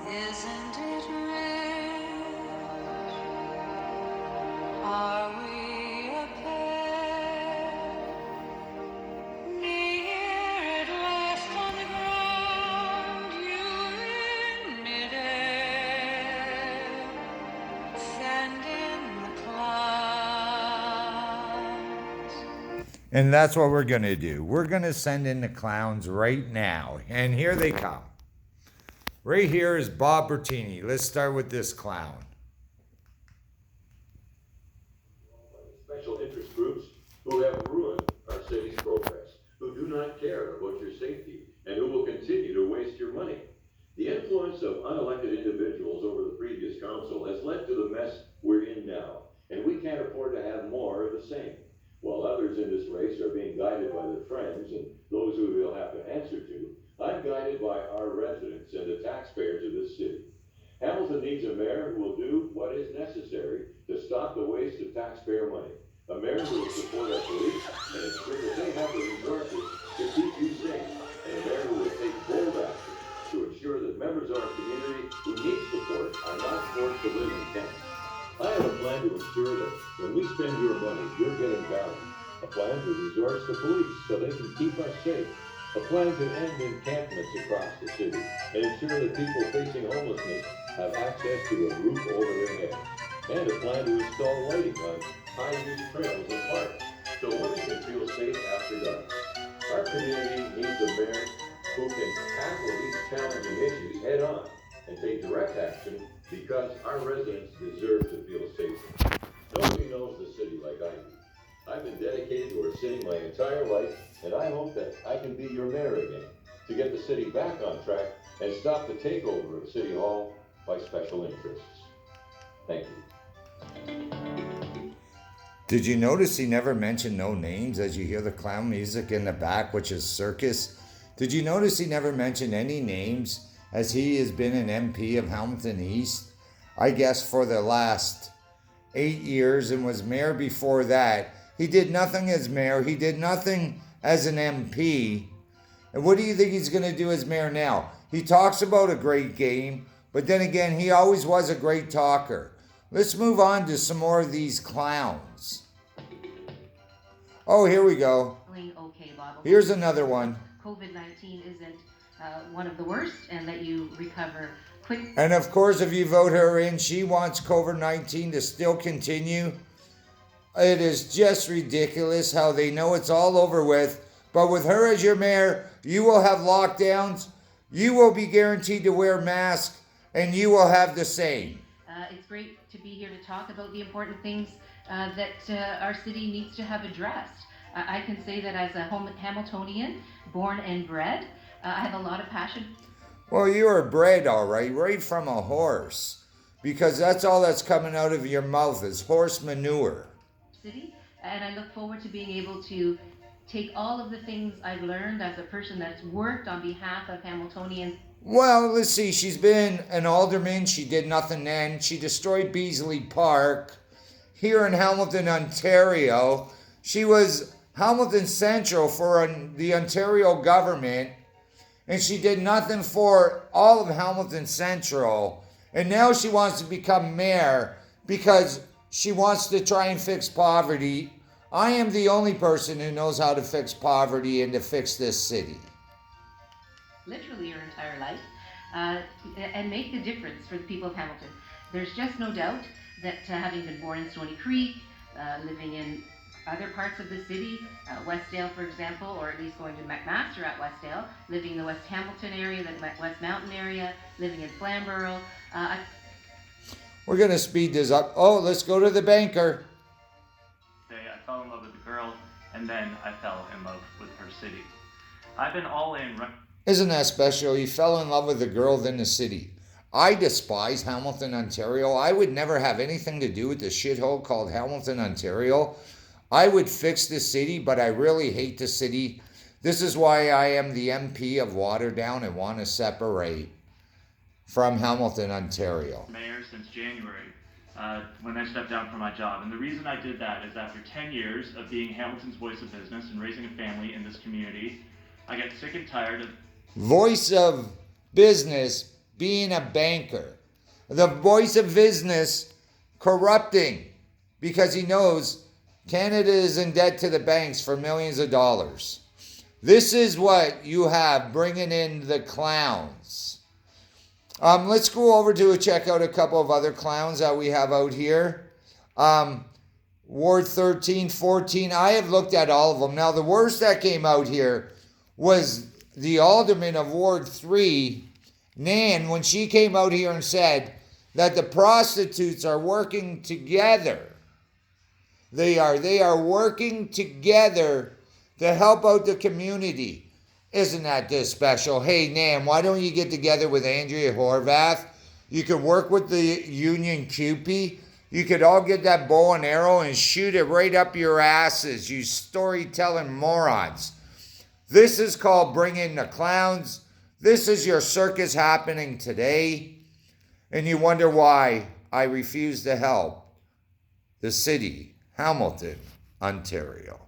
Isn't it rich? Are we a pair? Near at last on the ground, you in midair, sand in the clouds. And that's what we're going to do. We're going to send in the clowns right now. And here they come. Right here is Bob Bertini. Let's start with this clown. Special interest groups who have ruined our city's progress, who do not care about your safety, and who will continue to waste your money. The influence of unelected individuals over the previous council has led to the mess we're in now, and we can't afford to have more of the same. While others in this race are being guided by their friends and those who they'll have to answer to, I'm guided by our residents and the taxpayers of this city. Hamilton needs a mayor who will do what is necessary to stop the waste of taxpayer money. A mayor who will support our police and ensure that they have the resources to keep you safe. And a mayor who will take bold action to ensure that members of our community who need support are not forced to live in tents. I have a plan to ensure that when we spend your money, you're getting value. A plan to resource the police so they can keep us safe. A plan to end encampments across the city and ensure that people facing homelessness have access to a roof over their heads. And a plan to install lighting on high-use trails and parks so women can feel safe after dark. Our community needs a mayor who can tackle these challenging issues head on and take direct action because our residents deserve to feel safer. Nobody knows the city like I do. I've been dedicated to our city my entire life, and I hope that I can be your mayor again to get the city back on track and stop the takeover of City Hall by special interests. Thank you. Did you notice he never mentioned no names as you hear the clown music in the back, which is circus? Did you notice he never mentioned any names as he has been an MP of Hamilton East, I guess, for the last 8 years and was mayor before that? He did nothing as mayor. He did nothing as an MP. And what do you think he's going to do as mayor now? He talks about a great game, but then again, he always was a great talker. Let's move on to some more of these clowns. Oh, here we go. Okay, Bob. Here's another one. COVID-19 isn't one of the worst, and that you recover quick. And of course, if you vote her in, she wants COVID-19 to still continue. It is just ridiculous how they know it's all over with. But with her as your mayor, you will have lockdowns. You will be guaranteed to wear masks, and you will have the same. It's great to be here to talk about the important things that our city needs to have addressed. I can say that as a Hamiltonian, born and bred, I have a lot of passion. Well, you are bred, all right from a horse, because that's all that's coming out of your mouth is horse manure. City, and I look forward to being able to take all of the things I've learned as a person that's worked on behalf of Hamiltonians. Well, let's see, she's been an alderman. She did nothing then. She destroyed Beasley Park here in Hamilton, Ontario. She was Hamilton Central for the Ontario government, and she did nothing for all of Hamilton Central. And now she wants to become mayor because she wants to try and fix poverty. I am the only person who knows how to fix poverty and to fix this city. Literally your entire life, and make the difference for the people of Hamilton. There's just no doubt that having been born in Stony Creek, living in other parts of the city, Westdale, for example, or at least going to McMaster at Westdale, living in the West Hamilton area, the West Mountain area, living in Flamborough. We're going to speed this up. Oh, let's go to the banker. I fell in love with the girl, and then I fell in love with her city. I've been all in. Isn't that special? He fell in love with a girl then the city. I despise Hamilton, Ontario. I would never have anything to do with the shithole called Hamilton, Ontario. I would fix the city, but I really hate the city. This is why I am the MP of Waterdown and want to separate from Hamilton, Ontario. Mayor since January, when I stepped down from my job. And the reason I did that is after 10 years of being Hamilton's voice of business and raising a family in this community, I got sick and tired of voice of business being a banker. The voice of business corrupting because he knows Canada is in debt to the banks for millions of dollars. This is what you have bringing in the clowns. Let's go over to check out a couple of other clowns that we have out here. Ward 13, 14. I have looked at all of them. Now, the worst that came out here was the alderman of Ward 3, Nan, when she came out here and said that the prostitutes are working together. They are working together to help out the community. Isn't that this special? Hey, Nan, why don't you get together with Andrea Horvath? You could work with the Union Cupid. You could all get that bow and arrow and shoot it right up your asses, you storytelling morons. This is called bringing the clowns. This is your circus happening today. And you wonder why I refuse to help the city, Hamilton, Ontario.